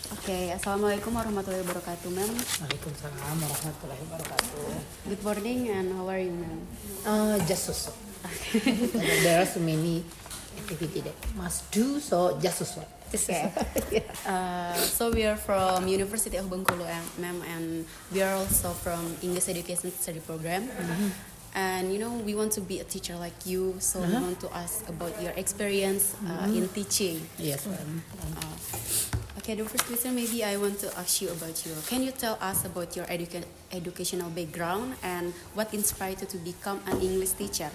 Okay, Assalamualaikum warahmatullahi wabarakatuh, ma'am. Waalaikumsalam warahmatullahi wabarakatuh. Good morning, and how are you, ma'am? Just so. There are so many activity that must do, so just so. Okay. So we are from University of Bengkulu, ma'am, and we are also from English Education Study Program. And we want to be a teacher like you, so we want to ask about your experience in teaching. Yes, ma'am. Okay, the first question maybe I want to ask you about you. Can you tell us about your educational background and what inspired you to become an English teacher?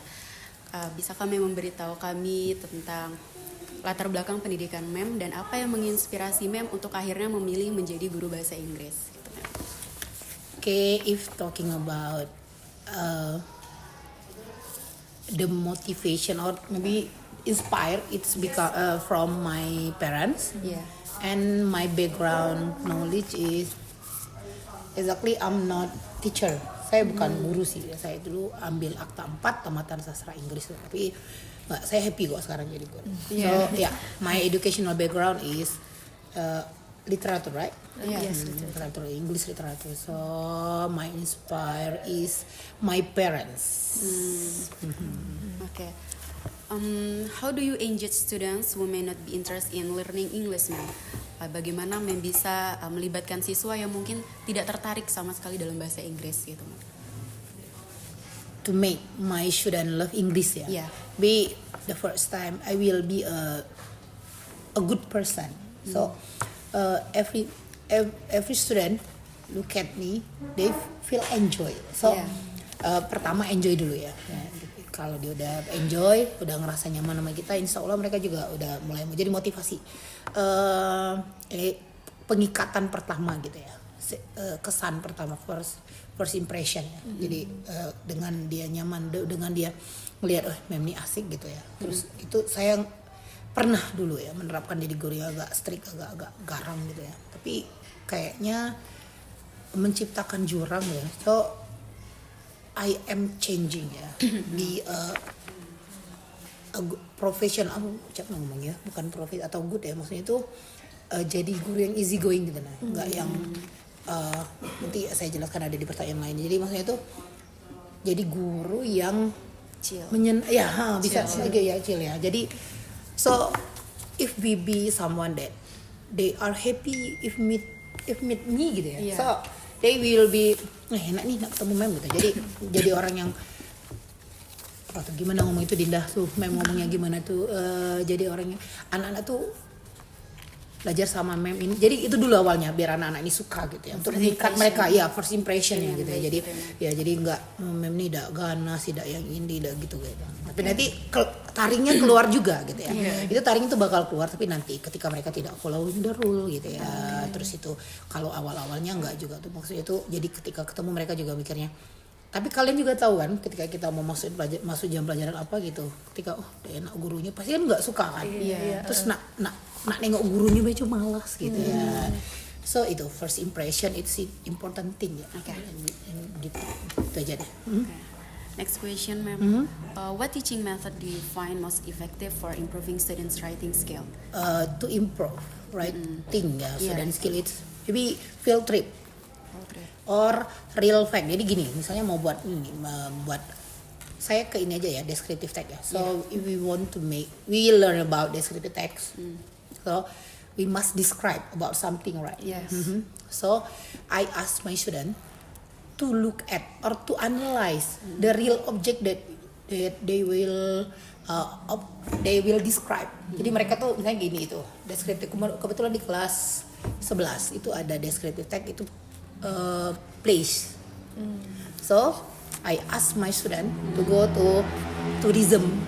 Bisa kami memberitahu kami tentang latar belakang pendidikan mem dan apa yang menginspirasi mem untuk akhirnya memilih menjadi guru bahasa Inggris? Gitu, mem. Okay, if talking about the motivation or maybe inspired, it's because from my parents. Yeah. And my background knowledge is exactly I'm not teacher. Saya bukan guru sih. Saya dulu ambil akta 4 tamatan sastra Inggris, tapi saya happy kok sekarang jadi guru. So yeah, my educational background is literature, right? Yes, literature, English literature. So my inspire is my parents. Okay. How do you engage students who may not be interested in learning English, ma'am? Bagaimana mem bisa melibatkan siswa yang mungkin tidak tertarik sama sekali dalam bahasa Inggris gitu, ma'am? To make my student love English, Yeah. Be the first time I will be a good person. So every student look at me, they feel enjoy. So pertama enjoy dulu ya. Kalau dia udah enjoy, udah ngerasa nyaman sama kita, insya Allah mereka juga udah mulai jadi motivasi. Pengikatan pertama gitu ya, kesan pertama, first impression ya. Jadi dengan dia nyaman, dengan dia melihat, mem ini asik gitu ya. Terus itu saya pernah dulu ya menerapkan jadi guru yang agak strict, agak garang gitu ya. Tapi kayaknya menciptakan jurang ya. So I am changing ya di professional, siapa ngomongnya, bukan profit atau good ya, maksudnya itu jadi guru yang easy going gitu nah, nggak yang nanti saya jelaskan ada di pertanyaan lain. Jadi maksudnya itu jadi guru yang Chill. Bisa ya chill ya. Jadi so if we be someone that they are happy if meet me gitu ya. Yeah. So they will be enak nih nak ketemu mem gitu. Jadi orang yang atau gimana ngomong itu Dinda tuh, mem ngomongnya gimana tuh, jadi orang yang anak-anak tuh belajar sama mem ini. Jadi itu dulu awalnya biar anak-anak ini suka gitu ya. Untuk mengikat mereka ya first impression ya gitu ya. Jadi enggak mem ini tidak ganas, tidak yang ini, tidak gitu. Tapi nanti taringnya keluar juga gitu ya. Itu taring itu bakal keluar tapi nanti ketika mereka tidak following the rule gitu ya. Terus itu kalau awal-awalnya enggak juga tuh, maksudnya itu jadi ketika ketemu mereka juga mikirnya. Tapi kalian juga tahu kan ketika kita mau masuk jam pelajaran apa gitu, ketika enak gurunya pasti kan nggak suka kan. Terus nak nengok gurunya baju malas gitu ya. So itu first impression it's important thing ya. Okay. Itu aja deh. Next question, ma'am. What teaching method do you find most effective for improving students' writing skill? To improve writing ya, student skill it's maybe field trip. Or real fact. Jadi gini, misalnya mau buat saya ke ini aja ya, descriptive text ya. So if we want to we learn about descriptive text. So we must describe about something, right? Yes. So I ask my student to look at or to analyze the real object that they will describe. Jadi mereka tuh misalnya gini itu, descriptive, kebetulan di kelas 11 itu ada descriptive text itu place. So I ask my student to go to tourism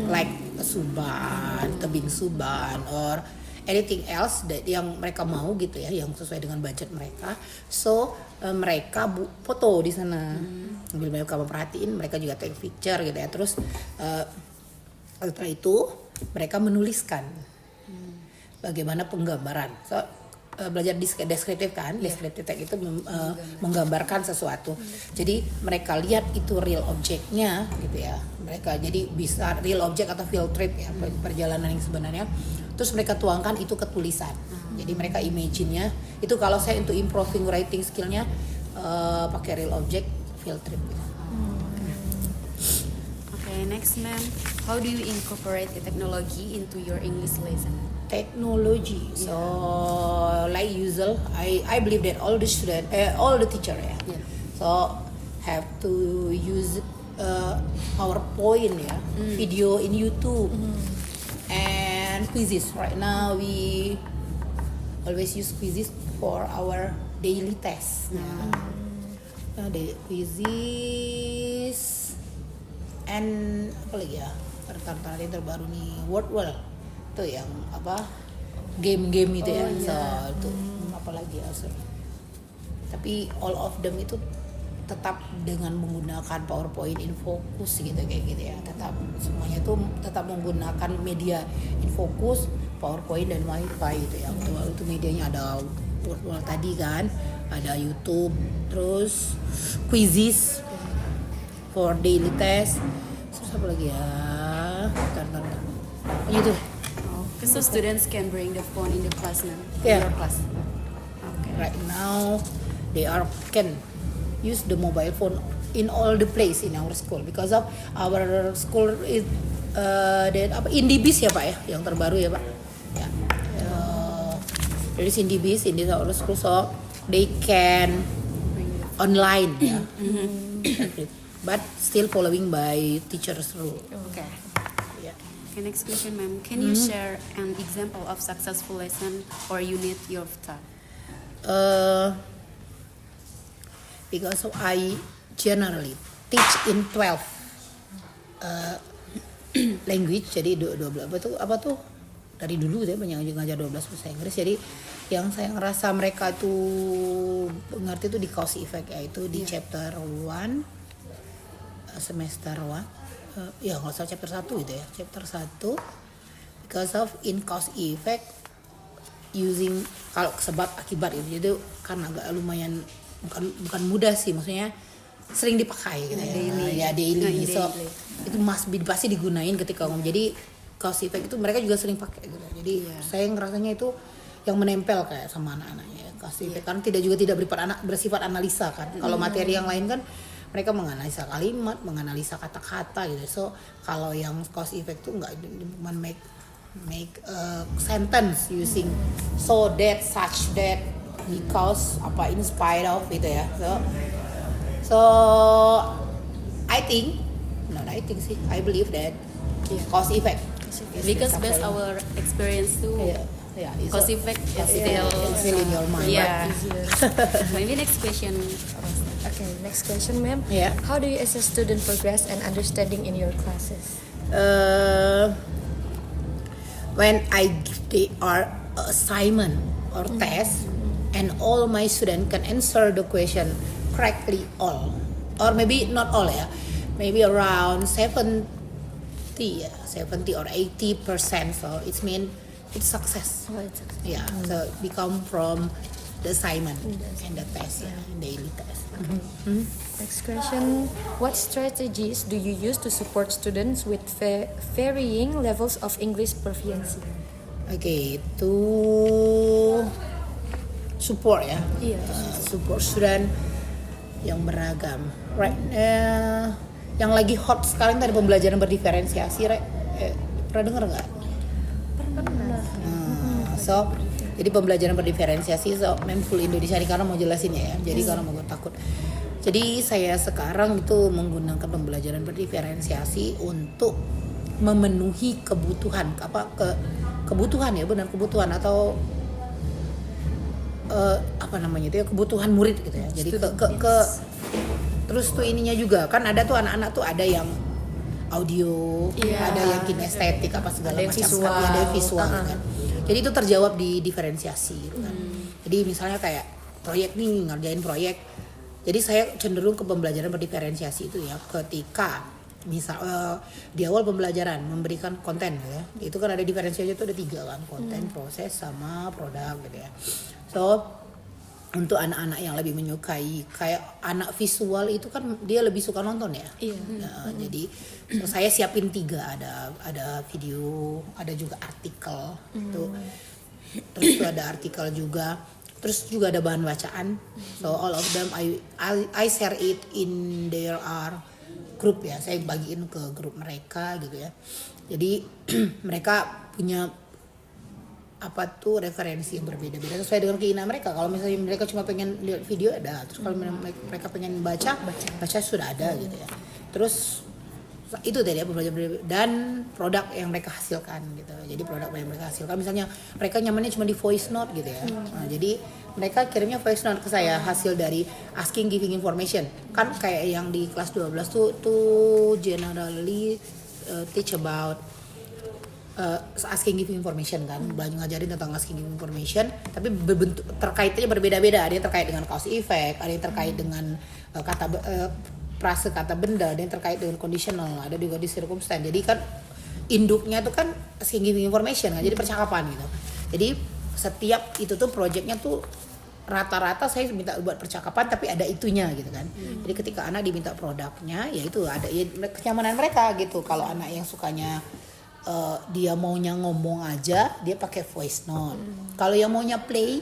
like Suban, Tebing Suban or anything else that yang mereka mau gitu ya, yang sesuai dengan budget mereka. So mereka foto di sana. Sambil mereka memperhatiin, mereka juga take picture gitu ya. Terus setelah itu mereka menuliskan bagaimana penggambaran. So belajar deskriptif kan, deskriptif text itu menggambarkan sesuatu. Jadi mereka lihat itu real objeknya gitu ya. Mereka jadi bisa real object atau field trip ya, perjalanan yang sebenarnya terus mereka tuangkan itu ke tulisan. Jadi mereka imagine-nya itu kalau saya untuk improving writing skillnya pakai real object field trip gitu. Okay, next ma'am, how do you incorporate the technology into your English lesson? Technology. So like usual, I believe that all the student, all the teacher Yeah. so have to use PowerPoint video in YouTube and quizzes. Right now we always use quizzes for our daily tests. The quizzes and apa lagi ya? Pertanyaan yang terbaru nih Wordwall tuh yang apa game-game itu so itu apa lagi ya tapi all of them itu tetap dengan menggunakan PowerPoint InFocus gitu kayak gitu ya, tetap semuanya tuh tetap menggunakan media InFocus, PowerPoint dan WiFi gitu ya. Itu medianya ada Wordwall tadi kan, ada YouTube, terus quizzes for daily test, terus apa lagi ya? Bentar. Itu. So students can bring the phone in the class now. Yeah. In your class. Okay. Right now they can use the mobile phone in all the place in our school because of our school is Indibis ya Pak ya, yang terbaru ya Pak. Ya. There is Indibis in our school, so they can online ya. But still following by teacher's rule. Okay. Yeah. Okay, next question, ma'am. Can you share an example of successful lesson or unit you've taught? Because I generally teach in 12 language, jadi 12 apa tuh dari dulu saya banyak ngajar 12 bahasa Inggris. Jadi yang saya ngerasa mereka tuh ngerti tuh di cause effect, yaitu di chapter 1 semester 1 ya nggak usah chapter 1 gitu ya, chapter 1 because of in cause effect using kalau sebab akibat itu karena agak lumayan bukan mudah sih, maksudnya sering dipakai gitu ya daily. So itu pasti digunain ketika ngomong. Jadi cause effect itu mereka juga sering pakai gitu. Jadi saya ngerasanya itu yang menempel kayak sama anak-anaknya cause effect, karena tidak bersifat analisa kan. Kalau materi yang lain kan mereka menganalisa kalimat, menganalisa kata-kata gitu. So kalau yang cause effect tuh enggak cuma make a sentence using so that, such that, because, apa, in spite of gitu ya. So I believe that cause effect. Because based our experience too, cause effect is still in your mind. Yeah. Maybe next question. Okay, next question, ma'am. Yeah. How do you assess student progress and understanding in your classes? When I give the assignment or test, and all my students can answer the question correctly, all, or maybe not all ya, maybe around 70 or 80%. So it means it's success. Yeah, so it become from the assignment and the test, daily test. Next question. What strategies do you use to support students with varying levels of English proficiency? Okay, to support ya, support student yang beragam. Right, yang lagi hot sekarang tadi pembelajaran berdiferensiasi, pernah dengar nggak? Pernah. So jadi pembelajaran berdiferensiasi, so full Indonesia ini karena mau jelasin ya. Jadi karena mau takut. Jadi saya sekarang itu menggunakan pembelajaran berdiferensiasi untuk memenuhi kebutuhan kebutuhan ya, benar kebutuhan atau apa namanya itu ya, kebutuhan murid gitu ya. Jadi terus tuh ininya juga kan ada tuh anak-anak tuh ada yang audio, ada yang kinestetik apa segala macam, ada visual kan. Jadi itu terjawab di diferensiasi gitu kan. Jadi misalnya kayak proyek nih, ngerjain proyek. Jadi saya cenderung ke pembelajaran berdiferensiasi itu ya, ketika misal di awal pembelajaran memberikan konten gitu ya. Itu kan ada diferensiasi itu ada 3 kan, konten, proses sama produk gitu ya. So untuk anak-anak yang lebih menyukai kayak anak visual itu kan dia lebih suka nonton ya. Iya. Nah, jadi saya siapin 3, ada video, ada juga artikel tuh. Terus tuh ada artikel juga, terus juga ada bahan bacaan. So all of them I share it in their group ya. Saya bagiin ke grup mereka gitu ya. Jadi mereka punya apa tuh referensi yang berbeda-beda sesuai dengan keinginan mereka. Kalau misalnya mereka cuma pengen lihat video ada, terus kalau mereka pengen baca sudah ada gitu ya. Terus itu tadi ya pembelajaran dan produk yang mereka hasilkan gitu. Jadi produk yang mereka hasilkan misalnya mereka nyamannya cuma di voice note gitu ya. Nah, jadi mereka kirimnya voice note ke saya hasil dari asking giving information. Kan kayak yang di kelas 12 tuh generally teach about asking giving information kan, belajar ngajarin tentang asking giving information, tapi berbentuk terkaitnya berbeda-beda. Ada yang terkait dengan cause effect, ada yang terkait dengan prase kata benda, ada yang terkait dengan conditional, ada juga di circumstance. Jadi kan induknya itu kan asking giving information kan, jadi percakapan gitu. Jadi setiap itu tuh projectnya tuh rata-rata saya minta buat percakapan tapi ada itunya gitu kan. Jadi ketika anak diminta produknya ya itu ada ya kenyamanan mereka gitu. Kalau anak yang sukanya dia maunya ngomong aja dia pakai voice note. Kalau yang maunya play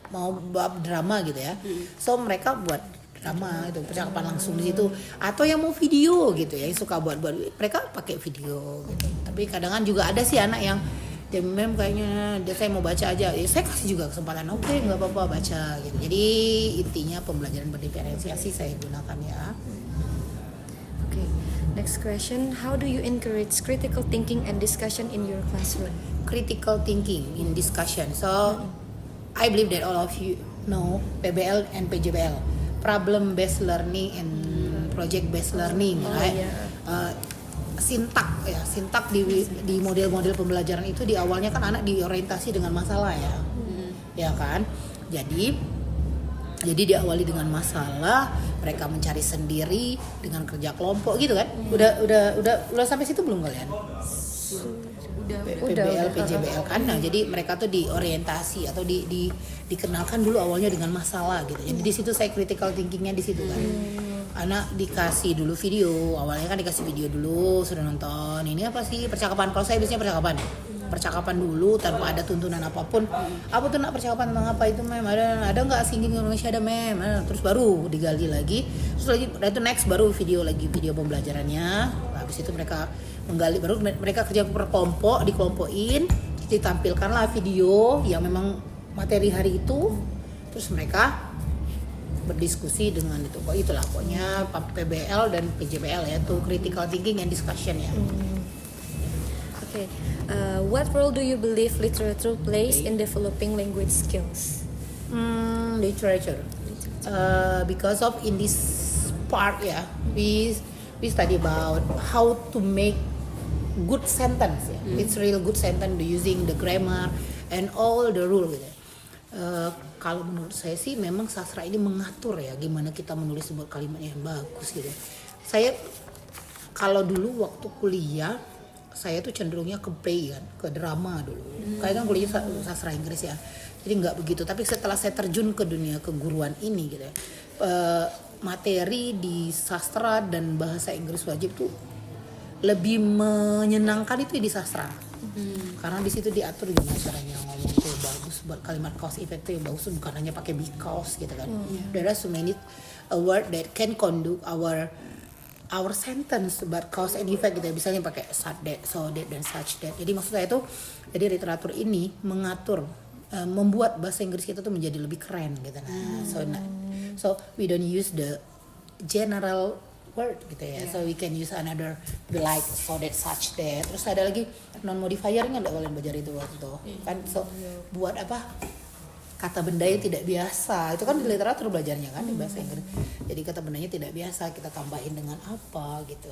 mau buat drama gitu ya, so mereka buat drama itu percakapan langsung di situ. Atau yang mau video gitu ya, yang suka buat mereka pakai video gitu. Tapi kadang juga ada sih anak yang dia mem kayaknya dia saya mau baca aja, ya saya kasih juga kesempatan, oke nggak apa-apa baca gitu. Jadi intinya pembelajaran berdiferensiasi saya gunakan ya. Okay. Next question, how do you encourage critical thinking and discussion in your classroom? Critical thinking in discussion. So I believe that all of you know PBL and PJBL, problem based learning and project based learning, right? Sintak di model-model pembelajaran itu di awalnya kan anak diorientasi dengan masalah ya. Ya kan? Jadi diawali dengan masalah, mereka mencari sendiri dengan kerja kelompok gitu kan. Udah sampai situ belum kalian? PBL, PJBL kan. Nah, jadi mereka tuh diorientasi atau dikenalkan dulu awalnya dengan masalah gitu. Jadi di situ saya critical thinkingnya di situ kan. Anak dikasih dulu video, awalnya kan dikasih video dulu, sudah nonton. Ini apa sih percakapan? Kalau saya biasanya percakapan dulu tanpa ada tuntunan apapun. Apa tuh nak percakapan tentang apa itu mem? Ada nggak singgung Indonesia ada mem? Terus baru digali lagi. Terus lagi itu next baru video pembelajarannya. Habis itu mereka menggali, baru mereka kerja per kelompok, dikelompokin, ditampilkanlah video yang memang materi hari itu. Terus mereka berdiskusi dengan itu. Itulah pokoknya PBL dan PJBL ya, tuh critical thinking and discussion ya. Okay. What role do you believe literature plays in developing language skills? Literature. Because of in this part ya, we study about how to make good sentence ya. It's real good sentence using the grammar and all the rule gitu. Kalau menurut saya sih memang sastra ini mengatur ya gimana kita menulis sebuah kalimat yang bagus gitu. Saya kalau dulu waktu kuliah saya tuh cenderungnya ke play kan, ke drama dulu. Kayak kan kuliah sastra Inggris ya. Jadi nggak begitu. Tapi setelah saya terjun ke dunia keguruan ini gitu ya, materi di sastra dan bahasa Inggris wajib tuh lebih menyenangkan itu di sastra. Karena di situ diatur gimana caranya ngomong tuh bagus, buat kalimat cause effect tuh yang bagus tuh bukan hanya pakai because gitu kan. There are so many word that can conduct our sentence but cause and effect gitu. Misalnya pakai such that, so that dan such that. Jadi maksud saya itu jadi literatur ini mengatur membuat bahasa Inggris kita tuh menjadi lebih keren gitu. So we don't use the general word gitu ya. So we can use another like so that such that. Terus ada lagi non modifiernya enggak kalian belajar itu waktu itu. Kan so buat apa? Kata benda yang tidak biasa. Itu kan di literatur belajarnya kan di bahasa Inggris. Jadi kata bendanya tidak biasa kita tambahin dengan apa gitu.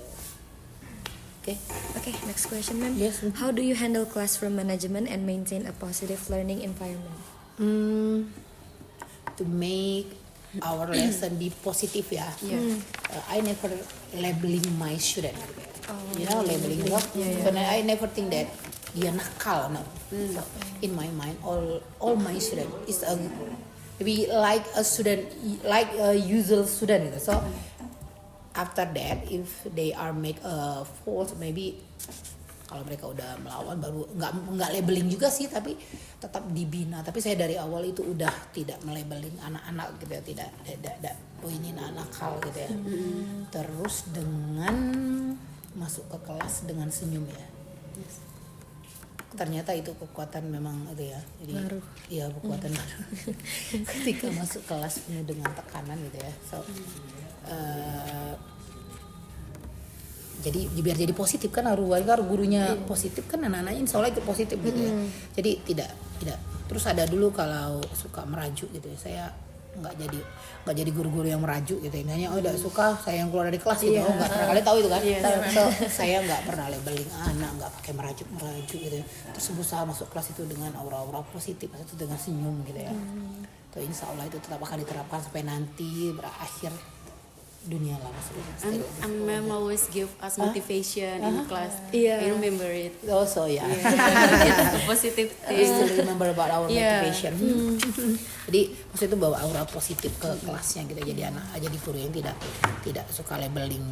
Okay, next question, ma'am. Yes. How do you handle classroom management and maintain a positive learning environment? To make our lesson be positive ya. I never labeling my student. Labeling what? But I never think that dia nakal. No. So, in my mind, all my student is a maybe like a student, like a usual student gitu. So after that, if they are make a fault, maybe kalau mereka udah melawan baru nggak labeling juga sih, tapi tetap dibina. Tapi saya dari awal itu udah tidak melabeling anak-anak gitu ya, tidak poinin anak hal gitu ya. Terus dengan masuk ke kelas dengan senyum ya. Ternyata itu kekuatan memang itu ya. Jadi iya kekuatan baru. Ketika masuk kelas penuh dengan tekanan gitu ya. So jadi biar jadi positif kan harus gurunya positif kan anak-anaknya insya Allah itu positif gitu ya. Jadi tidak. Terus ada dulu kalau suka merajuk gitu ya, saya nggak jadi guru-guru yang merajuk gitu ya. Nanya udah suka saya yang keluar dari kelas gitu. Nggak pernah, kalian tahu itu kan. So, saya nggak pernah labeling anak, nggak pakai merajuk gitu ya. Terus berusaha masuk kelas itu dengan aura-aura positif, itu dengan senyum gitu ya. Tuh insya Allah itu tetap akan diterapkan sampai nanti berakhir dunia lah maksudnya. And ma'am always give us motivation in class. Yeah. I remember it. Also ya. It's a positive I thing. still remember about our Yeah. motivation. Jadi maksudnya itu bawa aura positif ke kelasnya gitu. Jadi jadi guru yang tidak suka labeling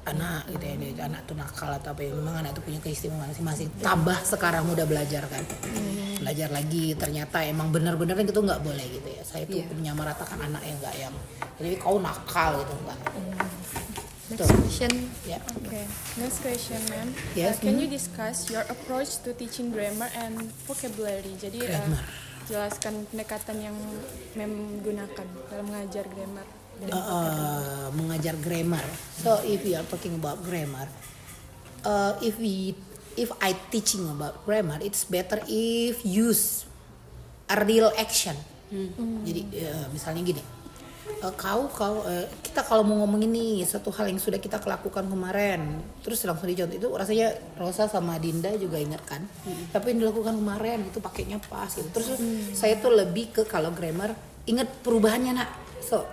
anak gitu ya. Jadi anak tuh nakal atau apa ya. Memang anak itu punya keistimewaan masing-masing. Tambah sekarang udah belajar kan. Belajar lagi ternyata emang benar-benar gitu nggak boleh gitu ya. Saya tuh menyamaratakan anak yang nggak yang jadi kau nakal gitu enggak. Next question. Ya. Okay, next question, ma'am. Yes, Can you discuss your approach to teaching grammar and vocabulary? Jadi Grammar. jelaskan pendekatan yang ma'am gunakan dalam mengajar grammar. Mengajar grammar. So if we are talking about grammar, if I teaching about grammar, it's better if use a real action. Jadi misalnya gini, kita kalau mau ngomong ini satu hal yang sudah kita lakukan kemarin, terus langsung dicontoh itu rasanya Rosa sama Dinda juga ingat kan, tapi yang dilakukan kemarin itu pakainya pas gitu. Terus saya tuh lebih ke kalau grammar ingat perubahannya nak, so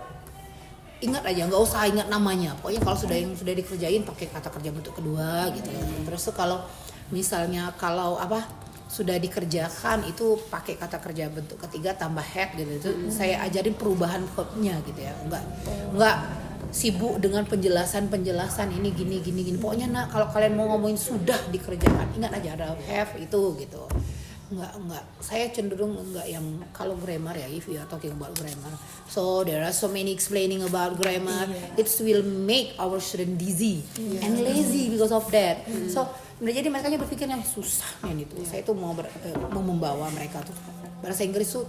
ingat aja, nggak usah ingat namanya, pokoknya kalau yang sudah dikerjain pakai kata kerja bentuk kedua gitu. Terus tuh kalau misalnya sudah dikerjakan itu pakai kata kerja bentuk ketiga tambah head gitu. Itu saya ajarin perubahan verbnya gitu ya. Enggak sibuk dengan penjelasan ini gini. Pokoknya nak kalau kalian mau ngomongin sudah dikerjakan, ingat aja ada have itu gitu. Enggak. Saya cenderung enggak yang kalau grammar ya, if you are talking about grammar. So there are so many explaining about grammar. It will make our student dizzy and lazy because of that. So jadi mereka berpikirnya susahnya itu. Saya tuh mau membawa mereka tuh bahasa Inggris tuh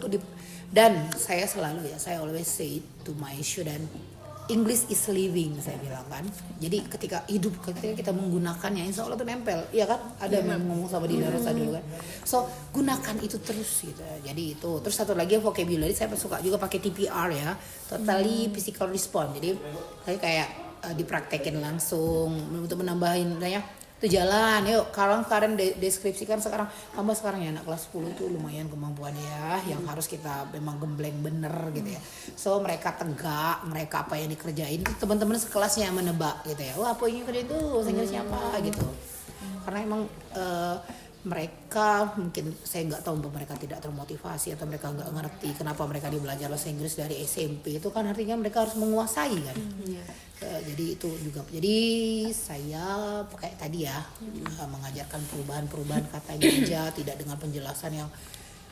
dan saya selalu saya always say to my student, English is living, saya bilang kan. Jadi ketika kita menggunakannya, insya Allah tuh nempel, iya kan? Ada yang ngomong sama Dinda Rosa dulu kan. So gunakan itu terus gitu. Jadi itu. Terus satu lagi vocabulary saya suka juga pakai TPR ya, totally physical response. Jadi saya kayak dipraktekin langsung untuk menambahin itu jalan, yuk kalian deskripsikan sekarang ya anak kelas 10 tuh lumayan kemampuannya ya, yang harus kita memang gembleng bener gitu ya. So mereka tegak, mereka apa yang dikerjain itu teman-teman sekelasnya yang menebak gitu ya. Wah apa yang kerja itu, bahasa Inggrisnya apa gitu. Karena emang mereka mungkin saya nggak tahu mereka tidak termotivasi atau mereka nggak ngerti kenapa mereka belajar bahasa Inggris dari SMP, itu kan artinya mereka harus menguasai kan. Jadi itu juga, jadi saya kayak tadi ya mengajarkan perubahan katanya aja, tidak dengan penjelasan yang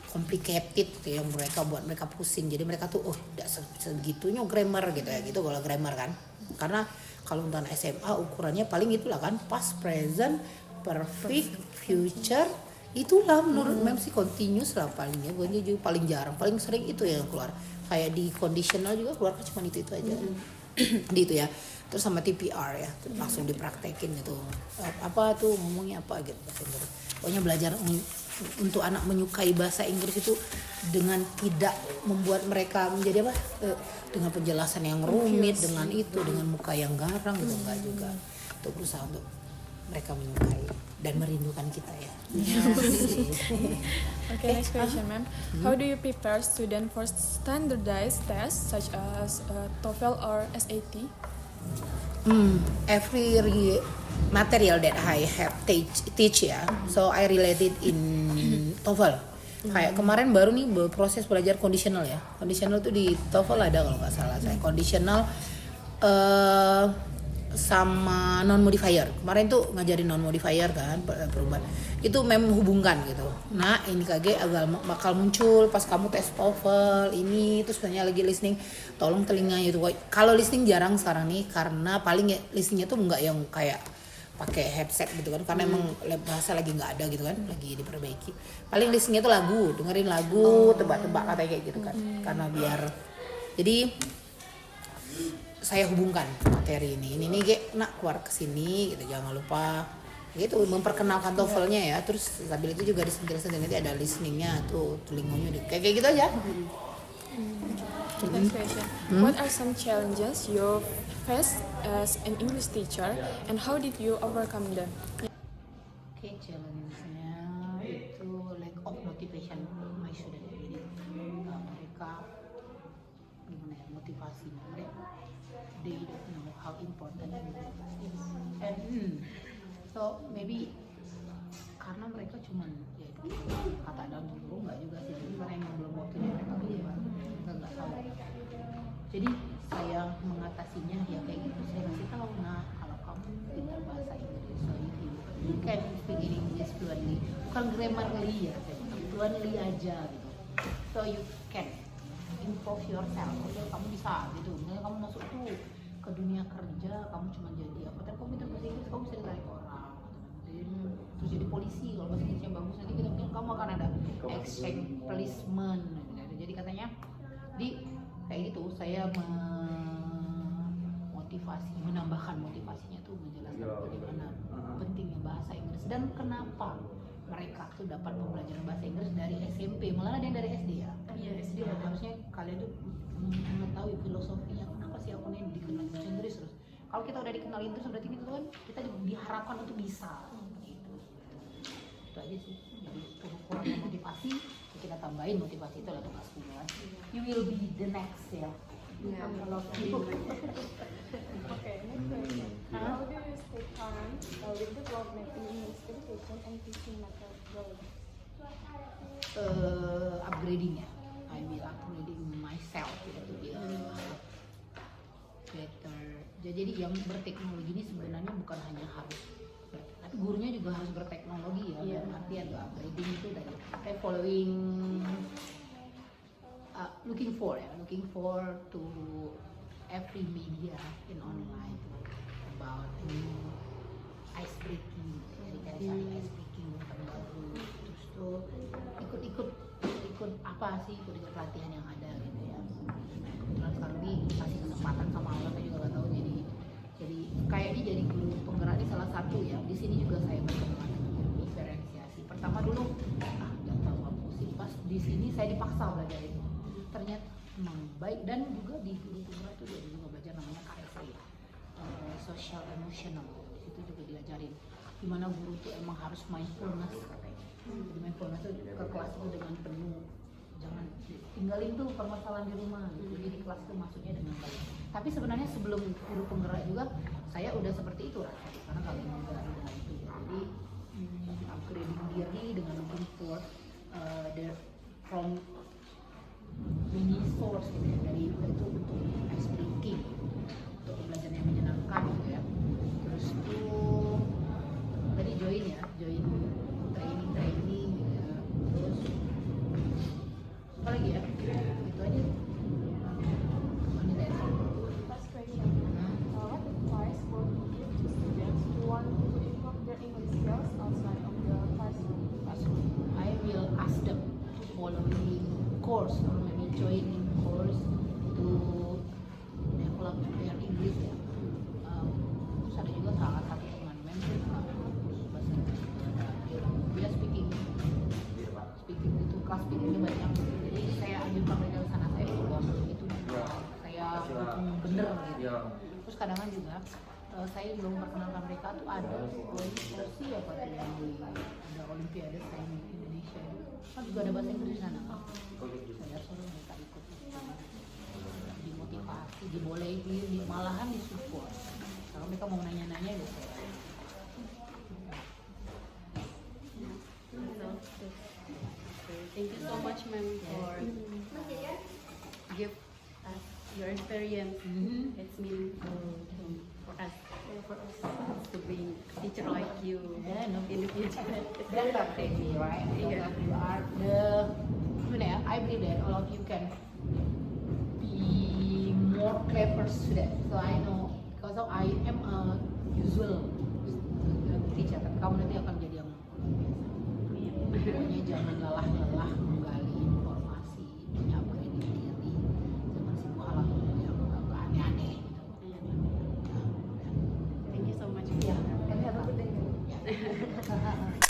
complicated yang buat mereka pusing. Jadi mereka tuh tidak segitunya grammar gitu ya gitu kalau grammar kan. Karena kalau untuk SMA ukurannya paling itulah kan past, present, perfect, future, itulah menurut mem sih continuous lah palingnya. Gue juga paling jarang, paling sering itu yang keluar. Kayak di conditional juga keluar cuma itu aja. Di itu ya. Terus sama TPR ya, langsung dipraktekin gitu. Apa tuh ngomongnya apa gitu. Pokoknya belajar untuk anak menyukai bahasa Inggris itu dengan tidak membuat mereka menjadi dengan penjelasan yang rumit, dengan muka yang garang gitu, enggak juga. Untuk berusaha untuk mereka menyukai dan merindukan kita ya. Okay, next question, ma'am. How do you prepare student for standardized tests such as TOEFL or SAT? Every material that I have teach ya, so I related in TOEFL. Kayak kemarin baru nih proses belajar conditional ya. Conditional tuh di TOEFL ada kalau nggak salah saya. Conditional sama non modifier. Kemarin tuh ngajarin non modifier kan, perubahan. Itu memang hubungkan gitu. Nah, ini KG agak bakal muncul pas kamu tes TOEFL ini terus banyak lagi listening. Tolong telinganya itu. Kalau listening jarang sekarang nih karena paling ya listeningnya tuh nggak yang kayak pakai headset gitu kan karena emang bahasa lagi nggak ada gitu kan, lagi diperbaiki. Paling listeningnya tuh lagu, dengerin lagu, tebak-tebak kata kayak gitu kan. Karena biar jadi saya hubungkan materi ini nih Ge, nak keluar ke sini gitu, jangan lupa gitu memperkenalkan TOEFL-nya ya. Terus sambil itu juga disentil-sentil nanti ada listeningnya tuh telinganya kayak gitu aja. Next question. What are some challenges you faced as an English teacher and how did you overcome them? Oke, challenge-nya itu lack of motivation my student. Jadi mereka gimana ya motivasinya mereka they don't know how important it is. And so maybe karena mereka cuman ya itu kata dalam guru nggak juga sih, karena emang belum waktunya mereka belajar, mereka nggak tahu. Jadi saya mengatasinya ya kayak gitu, saya kasih tahu nah kalau kamu pintar bahasa Inggris so you can speak in English fluently, bukan grammarly ya, fluently aja gitu, so you can improve yourself, so kamu bisa gitu. Misalnya kamu masuk tuh ke dunia kerja, kamu cuma jadi apa? Tapi kamu pintar bahasa Inggris, kamu bisa ditarik orang. Terus jadi polisi, kalau bahasa Inggrisnya bagus nanti kita bilang kamu akan ada exchange placement. Jadi katanya di kayak gitu saya memotivasi, menambahkan motivasinya tuh menjelaskan bagaimana pentingnya bahasa Inggris dan kenapa mereka tuh dapat pembelajaran bahasa Inggris dari SMP, malah ada yang dari SD ya. Iya, SD ya. Harusnya kalian tuh mengetahui filosofinya kenapa sih aku nih dikenal bahasa Inggris terus. Kalau kita udah dikenalin terus berarti itu kan kita diharapkan untuk bisa. Gitu. Itu aja sih. Jadi kurangnya motivasi, kita tambahin motivasi itu lah tuh kelas 10. You will be the next ya. Yeah. Kalau gitu. Okay, next question. How do you stay current with development in English education and teaching methodology? Upgrading ya. I will upgrading myself gitu to be better. Jadi yang berteknologi ini sebenarnya bukan hanya harus tapi gurunya juga harus berteknologi ya. Yeah. Artian upgrading itu dari following looking for to every media in online about ice breaking, jadi kayak saling ice breaking baru, terus tuh ikut apa sih ikut pelatihan yang ada gitu ya. Kebetulan sekarang ini kasih kesempatan sama Allah, saya juga nggak tahu jadi kayaknya jadi guru penggerak ini salah satu ya. Di sini juga saya berkembang diferensiasi. Pertama dulu nggak tahu apa sih, pas di sini saya dipaksa belajar itu. Ternyata memang baik dan juga di guru penggerak itu dia juga belajar namanya KSE ya, social emotional. Di situ juga diajarin gimana guru itu emang harus mindfulness katanya. Jadi mindfulness itu ke kelas itu dengan penuh, jangan tinggalin tuh permasalahan di rumah gitu. Jadi di kelas itu masuknya dengan baik. Tapi sebenarnya sebelum guru penggerak juga saya udah seperti itu rasanya, karena kalian juga udah itu. Jadi upgrading diri dengan looking for from mini source gitu ya, dari itu untuk ice breaking, untuk belajar yang menyenangkan gitu ya. Terus tuh tadi join training gitu ya. Terus apa lagi ya, itu aja. Last question. What advice would you give to students who want to improve their English skills outside of the classroom? I will ask them to follow the course or maybe joining course to develop their English ya. Terus ada juga salah satu teman member bahasa Inggris dia speaking itu kelas speakingnya banyak, jadi saya ajukan mereka ke sana, saya peluang itu saya dukung bener gitu. Terus kadang-kadang juga saya belum memperkenalkan mereka tuh ada OSI apa tuh yang ada Olimpiade Sains Indonesia kan juga ada bahasa Inggris di sana kan. Saya suruh mereka ikut, dimotivasi, dibolehin, malahan disupport. Kalau mereka mau nanya-nanya ya saya. Thank you. much, ma'am, for give us your experience. It's meaningful for us to be teacher like you Yeah, no. in the future. That's not crazy, right? Yeah. You are I believe that all of you can be more clever student. So I know because of I am a usual teacher, tapi kamu nanti akan jadi yang luar biasa. Pokoknya jangan lelah-lelah menggali informasi, menyampaikan diri, jangan sibuk hal yang aneh-aneh. Thank you so much. Ya, and have a good day. Ya.